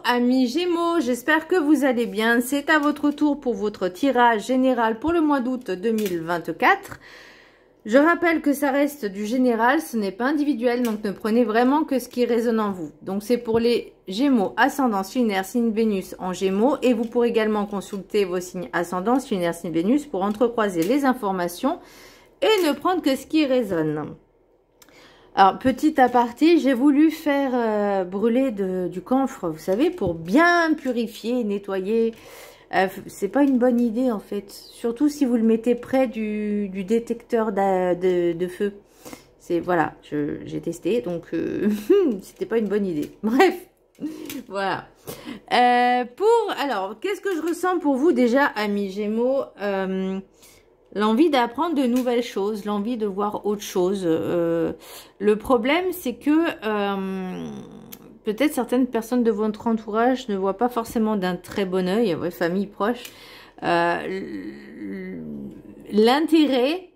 amis Gémeaux, j'espère que vous allez bien. C'est à votre tour pour votre tirage général pour le mois d'août 2024. Je rappelle que ça reste du général, ce n'est pas individuel, donc ne prenez vraiment que ce qui résonne en vous. Donc c'est pour les Gémeaux, ascendant, lunaire, signe Vénus en Gémeaux. Et vous pourrez également consulter vos signes ascendant, lunaire, signe Vénus pour entrecroiser les informations et ne prendre que ce qui résonne. Alors, petit aparté, j'ai voulu faire brûler du camphre, vous savez, pour bien purifier, nettoyer. C'est pas une bonne idée, en fait. Surtout si vous le mettez près du détecteur de feu. Voilà, j'ai testé, donc c'était pas une bonne idée. Bref, voilà. Alors, qu'est-ce que je ressens pour vous déjà, amis Gémeaux? L'envie d'apprendre de nouvelles choses, l'envie de voir autre chose. Le problème, c'est que peut-être certaines personnes de votre entourage ne voient pas forcément d'un très bon œil, votre famille proche, l'intérêt,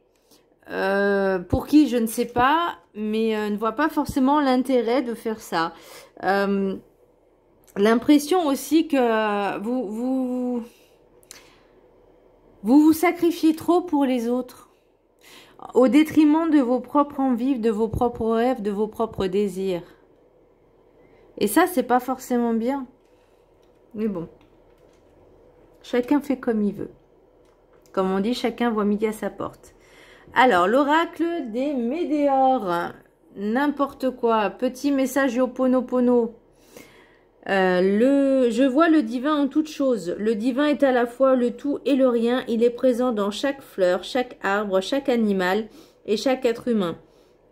pour qui je ne sais pas, mais ne voit pas forcément l'intérêt de faire ça. L'impression aussi que vous vous sacrifiez trop pour les autres, au détriment de vos propres envies, de vos propres rêves, de vos propres désirs. Et ça, c'est pas forcément bien. Mais bon, chacun fait comme il veut. Comme on dit, chacun voit midi à sa porte. Alors, l'oracle des météores. N'importe quoi. Petit message Ho'oponopono. Je vois le divin en toute chose. Le divin est à la fois le tout et le rien. Il est présent dans chaque fleur, chaque arbre, chaque animal et chaque être humain.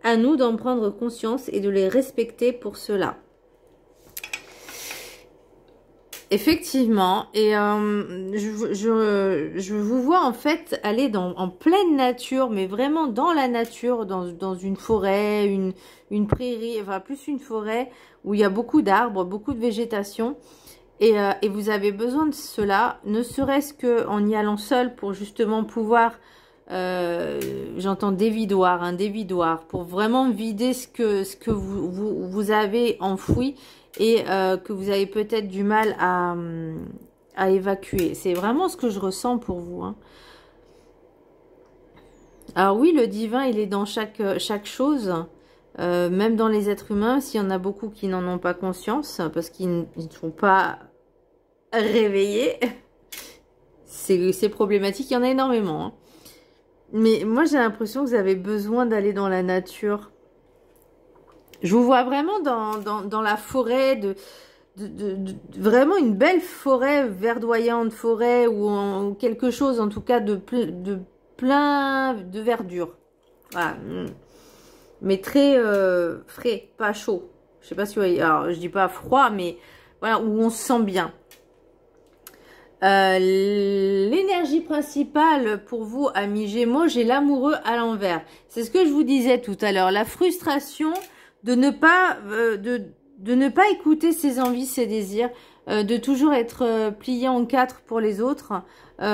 À nous d'en prendre conscience et de les respecter pour cela. Effectivement, et je vous vois en fait aller en pleine nature, mais vraiment dans la nature, dans une forêt, une prairie, enfin plus une forêt où il y a beaucoup d'arbres, beaucoup de végétation, et vous avez besoin de cela, ne serait-ce qu'en y allant seul pour justement pouvoir, j'entends dévidoir, un dévidoir, pour vraiment vider ce que vous avez enfoui, et que vous avez peut-être du mal à évacuer. C'est vraiment ce que je ressens pour vous, hein. Alors oui, le divin, il est dans chaque chose, même dans les êtres humains, s'il y en a beaucoup qui n'en ont pas conscience, parce qu'ils ne sont pas réveillés. C'est problématique, il y en a énormément, hein. Mais moi, j'ai l'impression que vous avez besoin d'aller dans la nature. Je vous vois vraiment dans la forêt, vraiment une belle forêt verdoyante, forêt ou quelque chose en tout cas de plein de verdure. Voilà. Mais très frais, pas chaud. Je sais pas si vous voyez, alors je dis pas froid, mais voilà, où on se sent bien. L'énergie principale pour vous, amis Gémeaux, j'ai l'amoureux à l'envers. C'est ce que je vous disais tout à l'heure, la frustration de ne pas écouter ses envies, ses désirs, de toujours être plié en quatre pour les autres. Et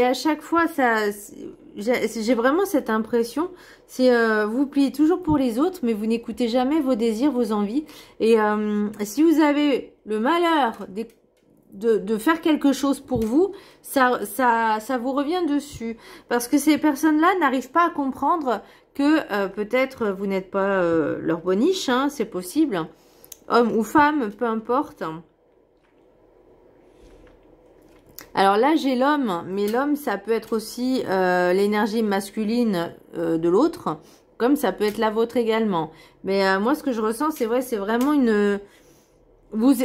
à chaque fois, j'ai vraiment cette impression, c'est vous pliez toujours pour les autres, mais vous n'écoutez jamais vos désirs, vos envies. Et si vous avez le malheur de faire quelque chose pour vous, ça vous revient dessus. Parce que ces personnes-là n'arrivent pas à comprendre que peut-être vous n'êtes pas leur boniche, hein, c'est possible. Homme ou femme, peu importe. Alors là, j'ai l'homme, mais l'homme, ça peut être aussi l'énergie masculine de l'autre, comme ça peut être la vôtre également. Mais moi, ce que je ressens, c'est vrai, c'est vraiment une... Vous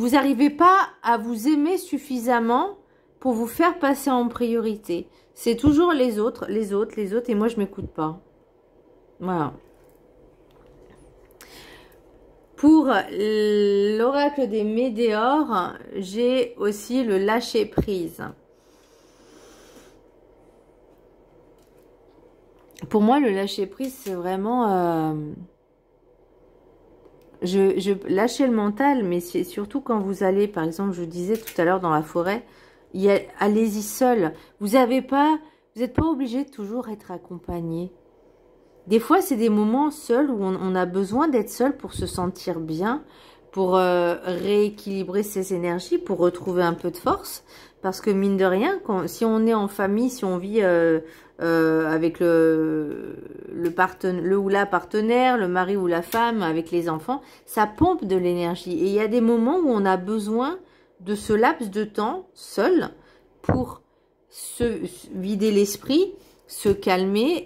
n'arrivez pas à vous aimer suffisamment pour vous faire passer en priorité. C'est toujours les autres, et moi, je m'écoute pas. Voilà. Pour l'oracle des météores, j'ai aussi le lâcher prise. Pour moi, le lâcher prise, c'est vraiment... je lâcher le mental, mais c'est surtout quand vous allez, par exemple, je vous disais tout à l'heure dans la forêt, allez-y seul. Vous n'êtes pas obligé de toujours être accompagné. Des fois, c'est des moments seuls où on a besoin d'être seul pour se sentir bien, pour rééquilibrer ses énergies, pour retrouver un peu de force. Parce que mine de rien, si on est en famille, si on vit avec le ou la partenaire, le mari ou la femme, avec les enfants, ça pompe de l'énergie. Et il y a des moments où on a besoin de ce laps de temps seul pour se vider l'esprit, se calmer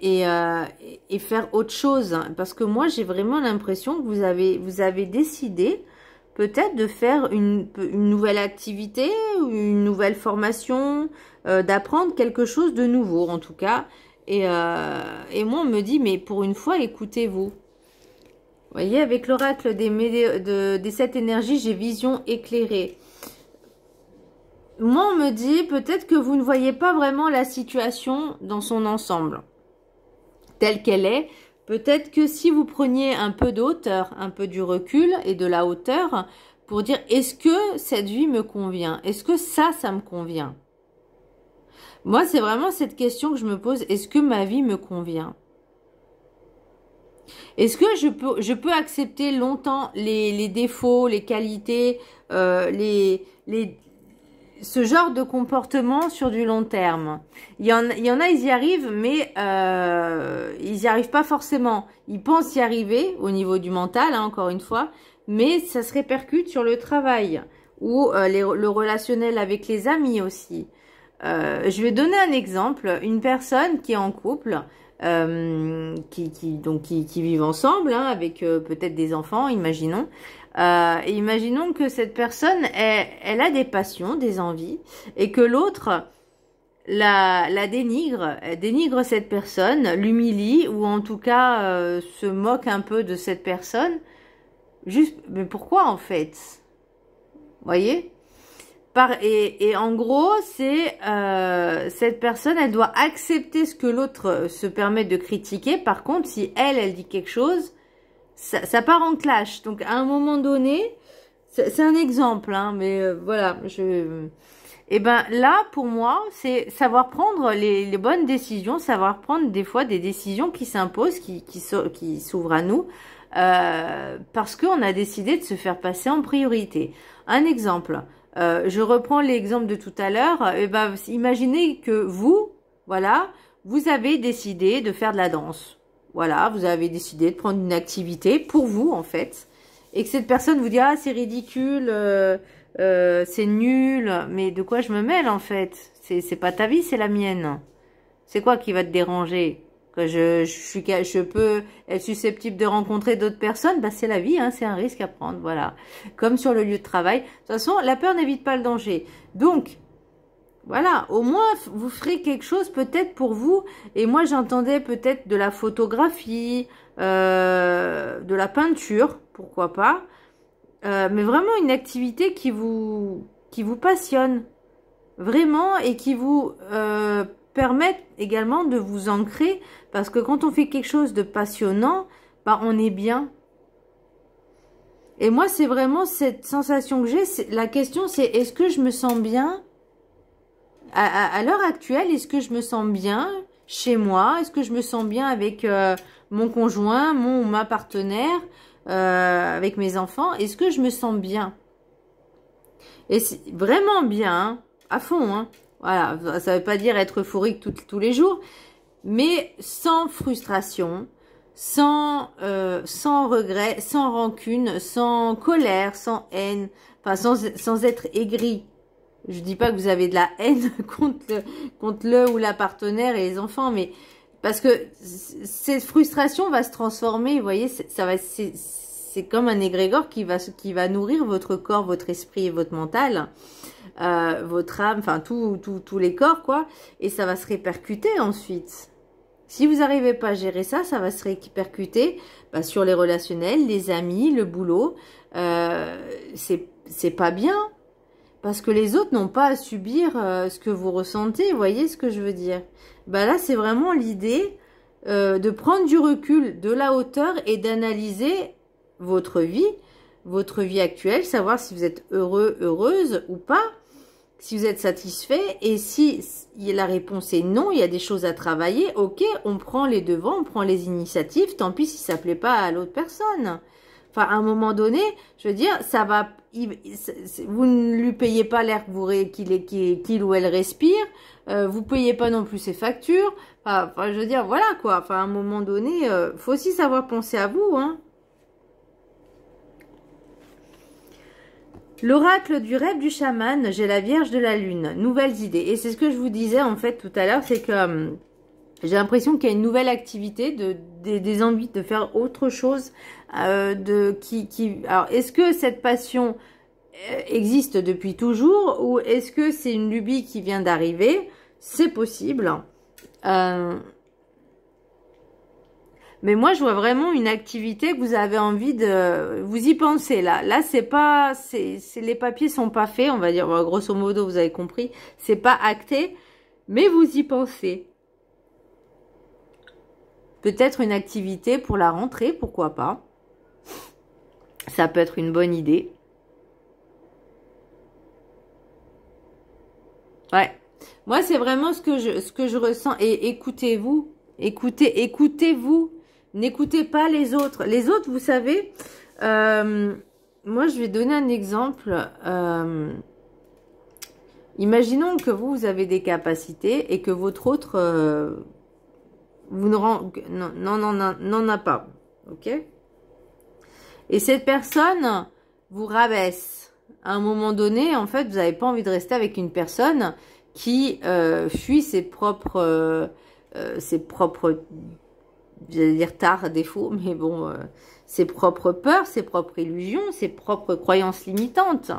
et faire autre chose. Parce que moi, j'ai vraiment l'impression que vous avez décidé peut-être de faire une nouvelle activité, ou une nouvelle formation, d'apprendre quelque chose de nouveau en tout cas. Et moi, on me dit, mais pour une fois, écoutez-vous. Vous voyez, avec l'oracle des 7 énergies, j'ai vision éclairée. Moi, on me dit peut-être que vous ne voyez pas vraiment la situation dans son ensemble, telle qu'elle est. Peut-être que si vous preniez un peu de hauteur, un peu du recul et de la hauteur pour dire, est-ce que cette vie me convient? Est-ce que ça me convient? Moi, c'est vraiment cette question que je me pose. Est-ce que ma vie me convient? Est-ce que je peux accepter longtemps les défauts, les qualités, ce genre de comportement sur du long terme? Il y en a, ils y arrivent, mais ils n'y arrivent pas forcément. Ils pensent y arriver au niveau du mental, hein, encore une fois, mais ça se répercute sur le travail ou le relationnel avec les amis aussi. Je vais donner un exemple. Une personne qui est en couple, qui vivent ensemble, hein, avec peut-être des enfants, imaginons. Et imaginons que cette personne, elle a des passions, des envies, et que l'autre la dénigre cette personne, l'humilie, ou en tout cas se moque un peu de cette personne. Juste, mais pourquoi en fait? Voyez? Et en gros, c'est cette personne, elle doit accepter ce que l'autre se permet de critiquer. Par contre, si elle dit quelque chose, ça part en clash. Donc, à un moment donné, c'est un exemple, hein, mais voilà. Et ben là, pour moi, c'est savoir prendre les bonnes décisions, savoir prendre des fois des décisions qui s'imposent, qui s'ouvrent à nous, parce qu'on a décidé de se faire passer en priorité. Un exemple. Je reprends l'exemple de tout à l'heure. Ben, imaginez que vous, voilà, vous avez décidé de faire de la danse. Voilà, vous avez décidé de prendre une activité pour vous, en fait. Et que cette personne vous dit, ah, c'est ridicule, c'est nul. Mais de quoi je me mêle, en fait? C'est pas ta vie, c'est la mienne. C'est quoi qui va te déranger? Que je peux être susceptible de rencontrer d'autres personnes, bah c'est la vie, hein, c'est un risque à prendre, voilà. Comme sur le lieu de travail. De toute façon, la peur n'évite pas le danger. Donc, voilà, au moins, vous ferez quelque chose peut-être pour vous. Et moi, j'entendais peut-être de la photographie, de la peinture, pourquoi pas. Mais vraiment une activité qui vous passionne. Vraiment, et qui vous permettent également de vous ancrer, parce que quand on fait quelque chose de passionnant, bah on est bien. Et moi, c'est vraiment cette sensation que j'ai. La question, c'est est-ce que je me sens bien à l'heure actuelle? Est-ce que je me sens bien chez moi? Est-ce que je me sens bien avec mon conjoint, mon ou ma partenaire, avec mes enfants? Est-ce que je me sens bien? Et c'est vraiment bien, hein, à fond, hein. Voilà, ça veut pas dire être euphorique tous les jours, mais sans frustration, sans regret, sans rancune, sans colère, sans haine, enfin sans être aigri. Je dis pas que vous avez de la haine contre le ou la partenaire et les enfants, mais parce que cette frustration va se transformer, vous voyez, c'est comme un égrégore qui va nourrir votre corps, votre esprit et votre mental. Votre âme, enfin tous les corps, quoi, et ça va se répercuter ensuite. Si vous n'arrivez pas à gérer ça, ça va se répercuter sur les relationnels, les amis, le boulot. C'est pas bien, parce que les autres n'ont pas à subir ce que vous ressentez, vous voyez ce que je veux dire? Là, c'est vraiment l'idée de prendre du recul, de la hauteur, et d'analyser votre vie actuelle, savoir si vous êtes heureux, heureuse ou pas, si vous êtes satisfait, et si la réponse est non, il y a des choses à travailler, ok, on prend les devants, on prend les initiatives, tant pis si ça plaît pas à l'autre personne. Enfin, à un moment donné, je veux dire, ça va, vous ne lui payez pas l'air qu'il ou elle respire, vous payez pas non plus ses factures. Enfin, je veux dire, voilà quoi. Enfin, à un moment donné, faut aussi savoir penser à vous, hein. L'oracle du rêve du chaman, j'ai la Vierge de la Lune. Nouvelles idées. Et c'est ce que je vous disais en fait tout à l'heure, c'est que j'ai l'impression qu'il y a une nouvelle activité, des envies de faire autre chose. Alors, est-ce que cette passion existe depuis toujours ou est-ce que c'est une lubie qui vient d'arriver? C'est possible. Mais moi, je vois vraiment une activité que vous avez envie de... Vous y pensez, là. Là, c'est pas... les papiers sont pas faits, on va dire. Bon, grosso modo, vous avez compris. C'est pas acté, mais vous y pensez. Peut-être une activité pour la rentrée, pourquoi pas. Ça peut être une bonne idée. Ouais. Moi, c'est vraiment ce que je ressens. Et écoutez-vous. Écoutez-vous. N'écoutez pas les autres. Les autres, vous savez, moi, je vais donner un exemple. Imaginons que vous avez des capacités et que votre autre n'en a pas. Ok? Et cette personne vous rabaisse. À un moment donné, en fait, vous n'avez pas envie de rester avec une personne qui fuit ses propres, j'allais dire tard, défauts, mais bon, ses propres peurs, ses propres illusions, ses propres croyances limitantes.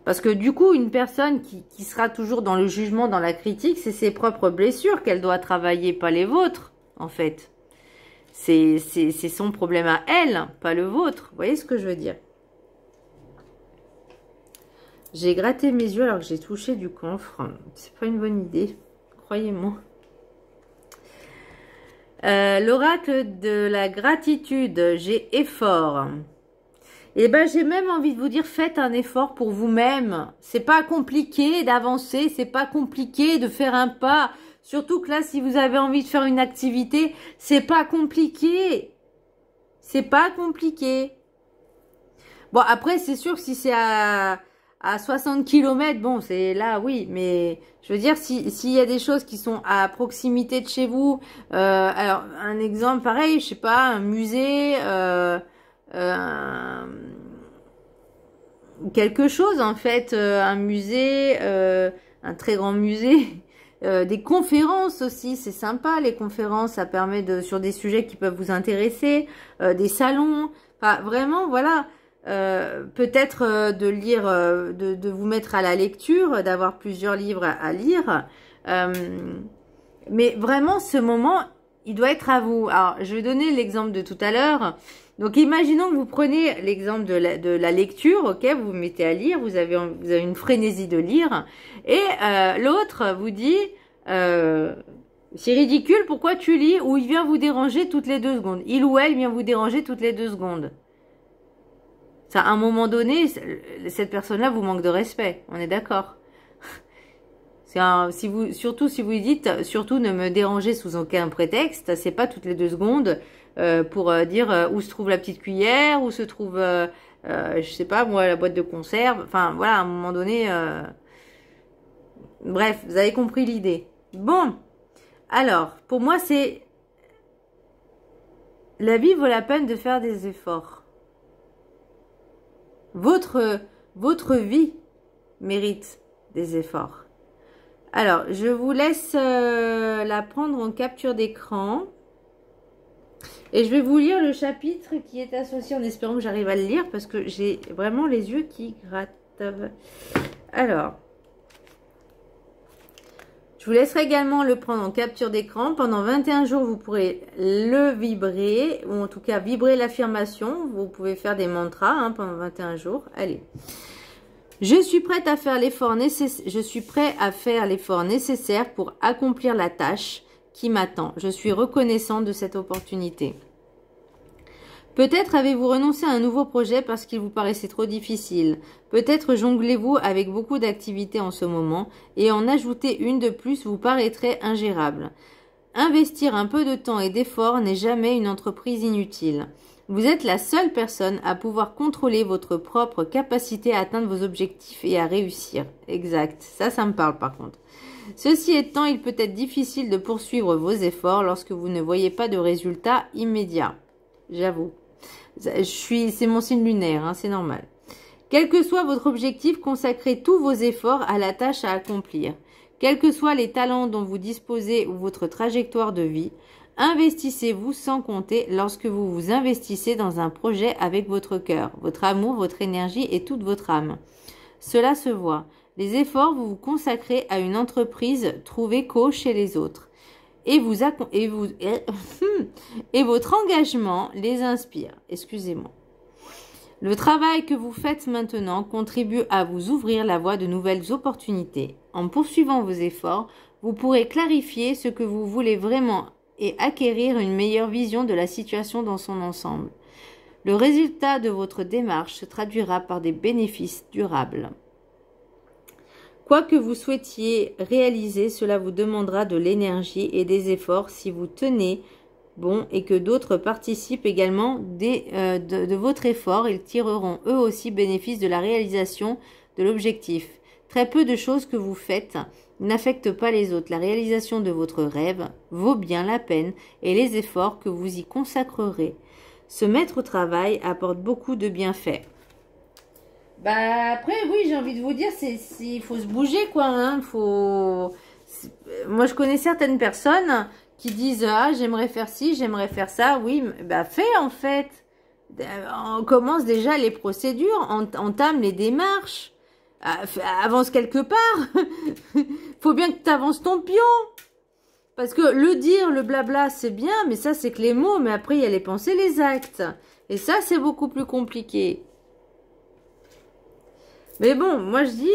Parce que du coup, une personne qui sera toujours dans le jugement, dans la critique, c'est ses propres blessures qu'elle doit travailler, pas les vôtres, en fait. C'est son problème à elle, pas le vôtre. Vous voyez ce que je veux dire? J'ai gratté mes yeux alors que j'ai touché du camphre. C'est pas une bonne idée, croyez-moi. L'oracle de la gratitude, j'ai effort. Et ben j'ai même envie de vous dire, faites un effort pour vous-même. C'est pas compliqué d'avancer, c'est pas compliqué de faire un pas. Surtout que là, si vous avez envie de faire une activité, c'est pas compliqué. C'est pas compliqué. Bon, après, c'est sûr que si c'est à 60 km, bon, c'est là, oui, mais je veux dire, s'il y a des choses qui sont à proximité de chez vous, alors, un exemple pareil, je sais pas, un musée, quelque chose, en fait, un musée, un très grand musée, des conférences aussi, c'est sympa, les conférences, ça permet sur des sujets qui peuvent vous intéresser, des salons, enfin, vraiment, voilà. Peut-être de lire, de vous mettre à la lecture, d'avoir plusieurs livres à lire. Mais vraiment, ce moment, il doit être à vous. Alors, je vais donner l'exemple de tout à l'heure. Donc, imaginons que vous prenez l'exemple de la lecture, ok, vous vous mettez à lire, vous avez une frénésie de lire, et l'autre vous dit, c'est ridicule, pourquoi tu lis? Ou il vient vous déranger toutes les 2 secondes. Il ou elle vient vous déranger toutes les 2 secondes. Ça, à un moment donné, cette personne-là vous manque de respect. On est d'accord. Surtout si vous lui dites, surtout ne me dérangez sous aucun prétexte. C'est pas toutes les 2 secondes pour dire où se trouve la petite cuillère, où se trouve, je sais pas moi, la boîte de conserve. Enfin voilà, à un moment donné. Bref, vous avez compris l'idée. Bon, alors pour moi c'est la vie vaut la peine de faire des efforts. Votre vie mérite des efforts. Alors, je vous laisse la prendre en capture d'écran. Et je vais vous lire le chapitre qui est associé en espérant que j'arrive à le lire parce que j'ai vraiment les yeux qui grattent. Alors, je vous laisserai également le prendre en capture d'écran. Pendant 21 jours, vous pourrez le vibrer, ou en tout cas vibrer l'affirmation. Vous pouvez faire des mantras hein, pendant 21 jours. Allez. Je suis prête à faire l'effort nécessaire. Je suis prêt à faire l'effort nécessaire pour accomplir la tâche qui m'attend. Je suis reconnaissante de cette opportunité. Peut-être avez-vous renoncé à un nouveau projet parce qu'il vous paraissait trop difficile. Peut-être jonglez-vous avec beaucoup d'activités en ce moment et en ajouter une de plus vous paraîtrait ingérable. Investir un peu de temps et d'effort n'est jamais une entreprise inutile. Vous êtes la seule personne à pouvoir contrôler votre propre capacité à atteindre vos objectifs et à réussir. Exact. Ça me parle par contre. Ceci étant, il peut être difficile de poursuivre vos efforts lorsque vous ne voyez pas de résultats immédiats. J'avoue. C'est mon signe lunaire, hein, c'est normal. Quel que soit votre objectif, consacrez tous vos efforts à la tâche à accomplir. Quels que soient les talents dont vous disposez ou votre trajectoire de vie, investissez-vous sans compter lorsque vous vous investissez dans un projet avec votre cœur, votre amour, votre énergie et toute votre âme. Cela se voit. Les efforts vous vous consacrez à une entreprise trouve écho chez les autres. Et votre engagement les inspire. Excusez-moi. Le travail que vous faites maintenant contribue à vous ouvrir la voie de nouvelles opportunités. En poursuivant vos efforts, vous pourrez clarifier ce que vous voulez vraiment et acquérir une meilleure vision de la situation dans son ensemble. Le résultat de votre démarche se traduira par des bénéfices durables. Quoi que vous souhaitiez réaliser, cela vous demandera de l'énergie et des efforts si vous tenez bon et que d'autres participent également de votre effort. Ils tireront eux aussi bénéfice de la réalisation de l'objectif. Très peu de choses que vous faites n'affectent pas les autres. La réalisation de votre rêve vaut bien la peine et les efforts que vous y consacrerez. Se mettre au travail apporte beaucoup de bienfaits. Bah après oui, j'ai envie de vous dire, il faut se bouger quoi, hein, moi je connais certaines personnes qui disent ah j'aimerais faire ci, j'aimerais faire ça, oui, bah fais en fait, on commence déjà les procédures, entame les démarches, avance quelque part, faut bien que tu avances ton pion, parce que le dire, le blabla c'est bien, mais ça c'est que les mots, mais après il y a les pensées, les actes, et ça c'est beaucoup plus compliqué. Mais bon, moi je dis,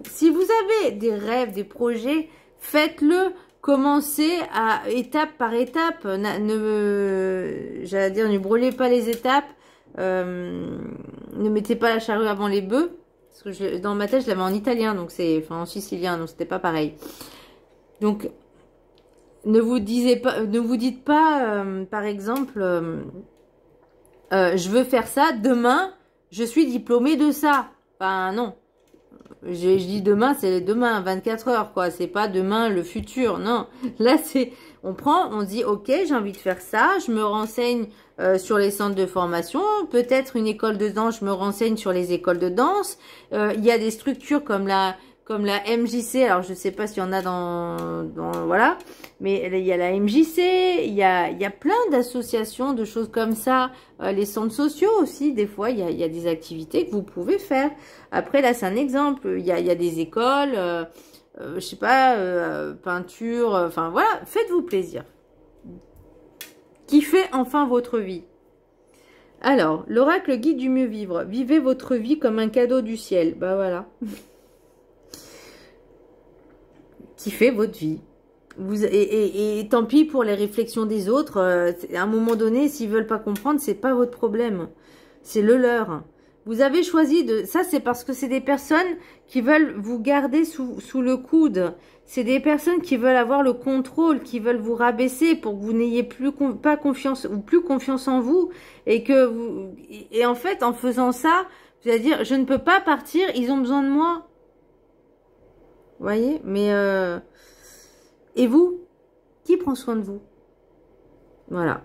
si vous avez des rêves, des projets, faites-le, commencez à étape par étape. J'allais dire, ne brûlez pas les étapes, ne mettez pas la charrue avant les bœufs. Parce que dans ma tête, je l'avais en italien, donc en sicilien, donc c'était pas pareil. Donc, ne vous dites pas, par exemple, je veux faire ça, demain, je suis diplômée de ça. Enfin, non. Je dis demain, c'est demain, 24 heures, quoi. C'est pas demain, le futur, non. Là, on dit, ok, j'ai envie de faire ça, je me renseigne sur les centres de formation, peut-être une école de danse, je me renseigne sur les écoles de danse. Il y a des structures comme la MJC, alors je sais pas s'il y en a voilà, mais il y a la MJC, il y a plein d'associations, de choses comme ça, les centres sociaux aussi, des fois il y a des activités que vous pouvez faire. Après là c'est un exemple, il y a des écoles, je sais pas, peinture, enfin voilà, faites-vous plaisir. Kiffez enfin votre vie. Alors, l'oracle guide du mieux vivre, vivez votre vie comme un cadeau du ciel, bah voilà. Kiffez votre vie. Et tant pis pour les réflexions des autres. À un moment donné, s'ils veulent pas comprendre, c'est pas votre problème. C'est le leur. Vous avez choisi de... Ça, c'est parce que c'est des personnes qui veulent vous garder sous le coude. C'est des personnes qui veulent avoir le contrôle, qui veulent vous rabaisser pour que vous n'ayez pas confiance ou plus confiance en vous. Et en fait, en faisant ça, vous allez dire, je ne peux pas partir, ils ont besoin de moi. Vous voyez, mais et vous, qui prend soin de vous? Voilà.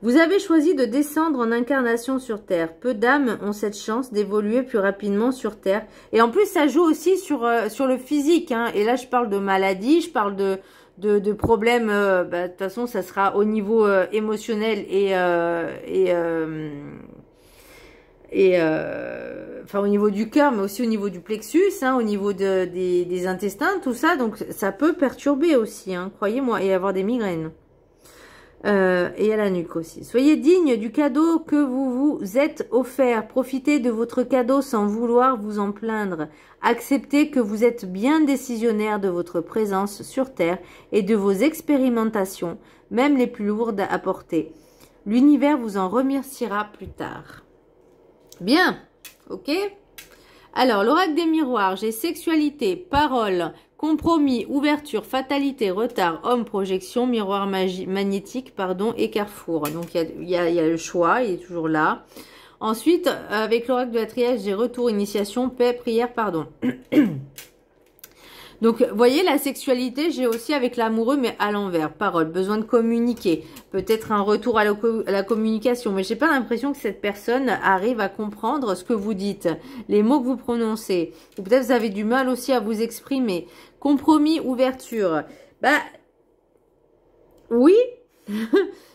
Vous avez choisi de descendre en incarnation sur Terre. Peu d'âmes ont cette chance d'évoluer plus rapidement sur Terre. Et en plus, ça joue aussi sur le physique. Hein. Et là, je parle de maladie, je parle de problèmes. De toute façon, ça sera au niveau émotionnel enfin au niveau du cœur, mais aussi au niveau du plexus, hein, au niveau des intestins, tout ça. Donc ça peut perturber aussi, hein, croyez-moi, et avoir des migraines. Et à la nuque aussi. Soyez digne du cadeau que vous vous êtes offert. Profitez de votre cadeau sans vouloir vous en plaindre. Acceptez que vous êtes bien décisionnaire de votre présence sur Terre et de vos expérimentations, même les plus lourdes à porter. L'univers vous en remerciera plus tard. Bien, ok. Alors, l'oracle des miroirs, j'ai sexualité, parole, Compromis, ouverture, fatalité, retard, homme, projection, miroir magnétique, pardon, et carrefour. Donc, il y a le choix, il est toujours là. Ensuite, avec l'oracle de la triade, j'ai retour, initiation, paix, prière, pardon. Donc, vous voyez, la sexualité, j'ai aussi avec l'amoureux, mais à l'envers. Parole, besoin de communiquer. Peut-être un retour à la communication. Mais j'ai pas l'impression que cette personne arrive à comprendre ce que vous dites, les mots que vous prononcez. Ou peut-être vous avez du mal aussi à vous exprimer. Compromis, ouverture. Bah, oui.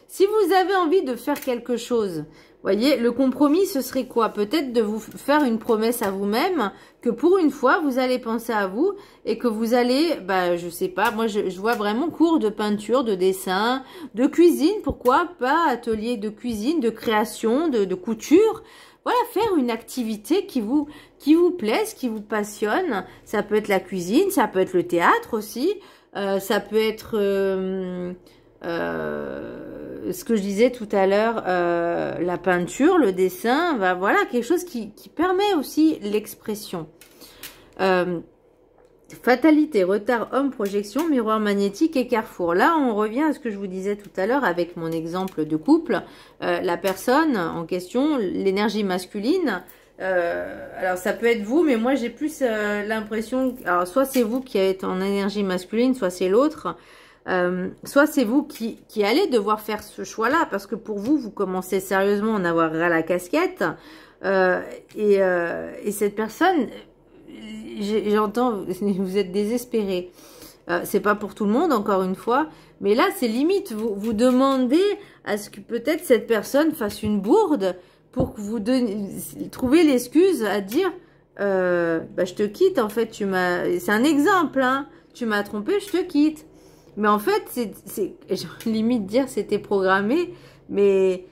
Si vous avez envie de faire quelque chose, voyez, le compromis, ce serait quoi? Peut-être de vous faire une promesse à vous-même que pour une fois, vous allez penser à vous et que vous allez, bah, je sais pas, moi, je vois vraiment cours de peinture, de dessin, de cuisine, pourquoi pas atelier de cuisine, de création, de couture. Voilà, faire une activité qui vous plaise, qui vous passionne. Ça peut être la cuisine, ça peut être le théâtre aussi, ça peut être... ce que je disais tout à l'heure, la peinture, le dessin, bah, voilà, quelque chose qui permet aussi l'expression. Fatalité, retard, homme, projection, miroir magnétique et carrefour. Là, on revient à ce que je vous disais tout à l'heure avec mon exemple de couple. La personne en question, l'énergie masculine, alors ça peut être vous, mais moi j'ai plus l'impression, alors soit c'est vous qui êtes en énergie masculine, soit c'est l'autre. Soit c'est vous qui allez devoir faire ce choix-là, parce que pour vous, vous commencez sérieusement à en avoir ras la casquette, et cette personne, j'entends, vous êtes désespéré. C'est pas pour tout le monde, encore une fois, mais là, c'est limite, vous demandez à ce que peut-être cette personne fasse une bourde pour que vous trouviez l'excuse à dire, bah, je te quitte, en fait, c'est un exemple, hein, tu m'as trompé, je te quitte. Mais en fait, c'est limite dire c'était programmé, mais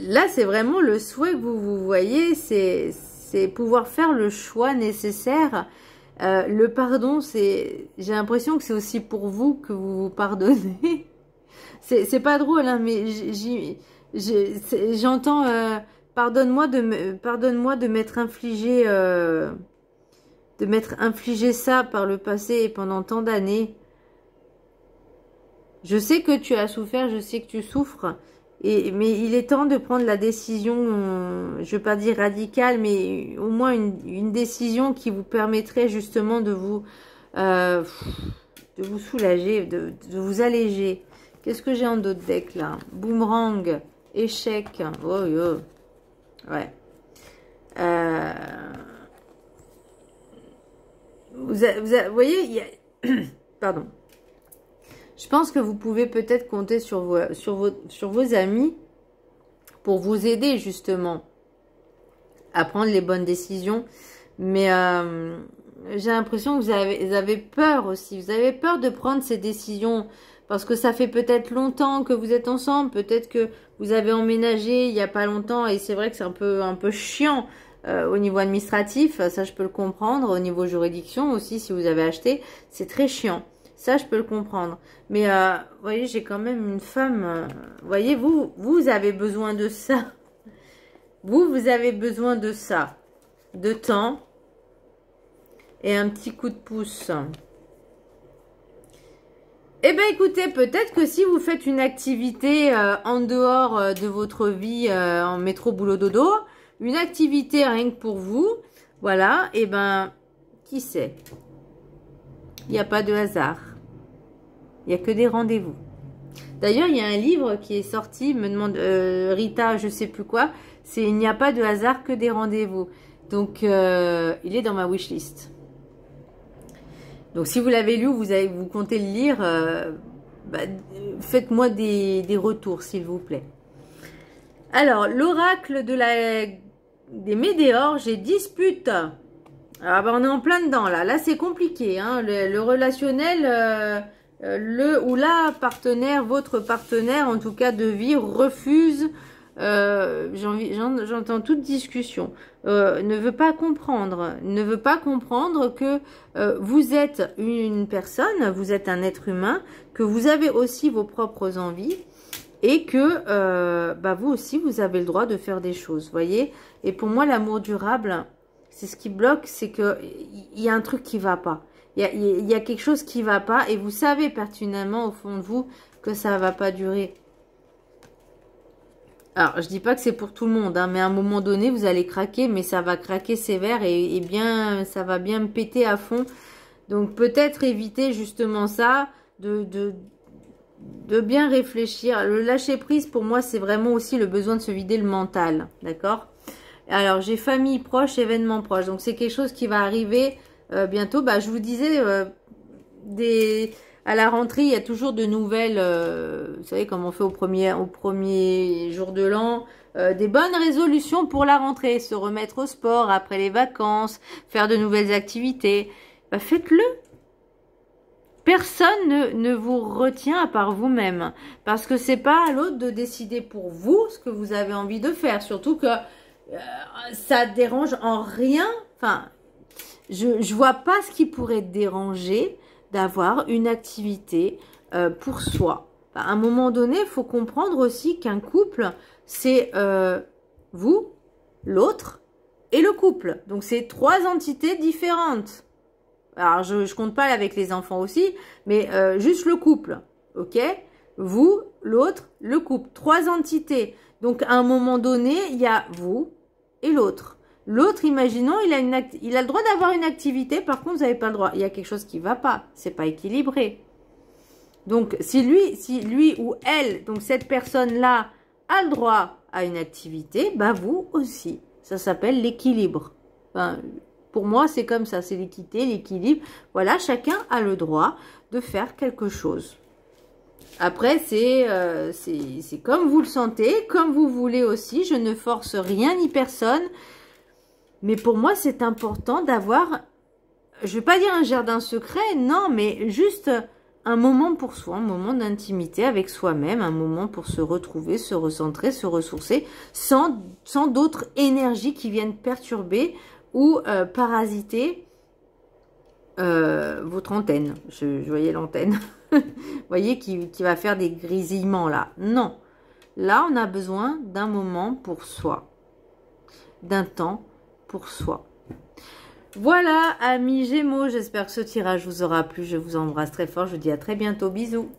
là, c'est vraiment le souhait que vous voyez, c'est pouvoir faire le choix nécessaire. Le pardon, j'ai l'impression que c'est aussi pour vous que vous vous pardonnez. C'est pas drôle, hein, mais j'entends pardonne-moi de m'être infligé... de m'être infligé ça par le passé et pendant tant d'années. Je sais que tu as souffert, je sais que tu souffres, mais il est temps de prendre la décision, je ne veux pas dire radicale, mais au moins une décision qui vous permettrait justement de vous soulager, de vous alléger. Qu'est-ce que j'ai en d'autres decks là? Boomerang, échec, oh yo, ouais. Vous voyez, il y a... Pardon. Je pense que vous pouvez peut-être compter sur vos amis pour vous aider justement à prendre les bonnes décisions. Mais j'ai l'impression que vous avez peur aussi. Vous avez peur de prendre ces décisions parce que ça fait peut-être longtemps que vous êtes ensemble. Peut-être que vous avez emménagé il n'y a pas longtemps et c'est vrai que c'est un peu chiant. Au niveau administratif, ça je peux le comprendre. Au niveau juridiction aussi, si vous avez acheté, c'est très chiant. Ça je peux le comprendre. Mais vous voyez, j'ai quand même une femme. Vous voyez, vous avez besoin de ça. Vous avez besoin de ça. De temps. Et un petit coup de pouce. Eh bien écoutez, peut-être que si vous faites une activité en dehors de votre vie en métro boulot dodo, une activité rien que pour vous, voilà, et ben, qui sait? Il n'y a pas de hasard. Il n'y a que des rendez-vous. D'ailleurs, il y a un livre qui est sorti, me demande Rita, je sais plus quoi, c'est Il n'y a pas de hasard que des rendez-vous. Donc, il est dans ma wishlist. Donc, si vous l'avez lu, vous comptez le lire, bah, faites-moi des retours, s'il vous plaît. Alors, l'oracle des météores, j'ai dispute. Alors, bah, on est en plein dedans, là. Là, c'est compliqué, hein. Le relationnel, le ou la partenaire, votre partenaire, en tout cas de vie, refuse, j'entends toute discussion, ne veut pas comprendre que vous êtes une personne, vous êtes un être humain, que vous avez aussi vos propres envies, et que bah vous aussi, vous avez le droit de faire des choses, voyez. Et pour moi, l'amour durable, c'est ce qui bloque, c'est que il y a un truc qui va pas. Il y a quelque chose qui va pas et vous savez pertinemment au fond de vous que ça va pas durer. Alors, je dis pas que c'est pour tout le monde, hein, mais à un moment donné, vous allez craquer, mais ça va craquer sévère et bien, ça va bien me péter à fond. Donc, peut-être éviter justement ça, de bien réfléchir. Le lâcher prise, pour moi, c'est vraiment aussi le besoin de se vider le mental, d'accord? Alors, j'ai famille proche, événements proches. Donc, c'est quelque chose qui va arriver bientôt. Bah, je vous disais, à la rentrée, il y a toujours de nouvelles, vous savez, comme on fait au premier jour de l'an, des bonnes résolutions pour la rentrée. Se remettre au sport après les vacances, faire de nouvelles activités. Bah, faites-le. Personne ne vous retient à part vous-même. Parce que c'est pas à l'autre de décider pour vous ce que vous avez envie de faire. Surtout que ça dérange en rien. Enfin, je vois pas ce qui pourrait déranger d'avoir une activité pour soi. Enfin, à un moment donné, il faut comprendre aussi qu'un couple, c'est vous, l'autre et le couple. Donc, c'est 3 entités différentes. Alors, je compte pas avec les enfants aussi, mais juste le couple, ok? Vous, l'autre, le couple, 3 entités. Donc, à un moment donné, il y a vous et l'autre. L'autre, imaginons, il a le droit d'avoir une activité, par contre, vous n'avez pas le droit. Il y a quelque chose qui ne va pas, c'est pas équilibré. Donc, si lui ou elle, donc cette personne-là, a le droit à une activité, bah vous aussi. Ça s'appelle l'équilibre. Enfin, pour moi, c'est comme ça, c'est l'équité, l'équilibre. Voilà, chacun a le droit de faire quelque chose. Après, c'est comme vous le sentez, comme vous voulez aussi. Je ne force rien ni personne. Mais pour moi, c'est important d'avoir, je ne vais pas dire un jardin secret, non, mais juste un moment pour soi, un moment d'intimité avec soi-même, un moment pour se retrouver, se recentrer, se ressourcer, sans d'autres énergies qui viennent perturber ou parasiter votre antenne. Je voyais l'antenne. Vous voyez qui va faire des grésillements là. Non. Là, on a besoin d'un moment pour soi. D'un temps pour soi. Voilà, amis Gémeaux, j'espère que ce tirage vous aura plu. Je vous embrasse très fort. Je vous dis à très bientôt. Bisous.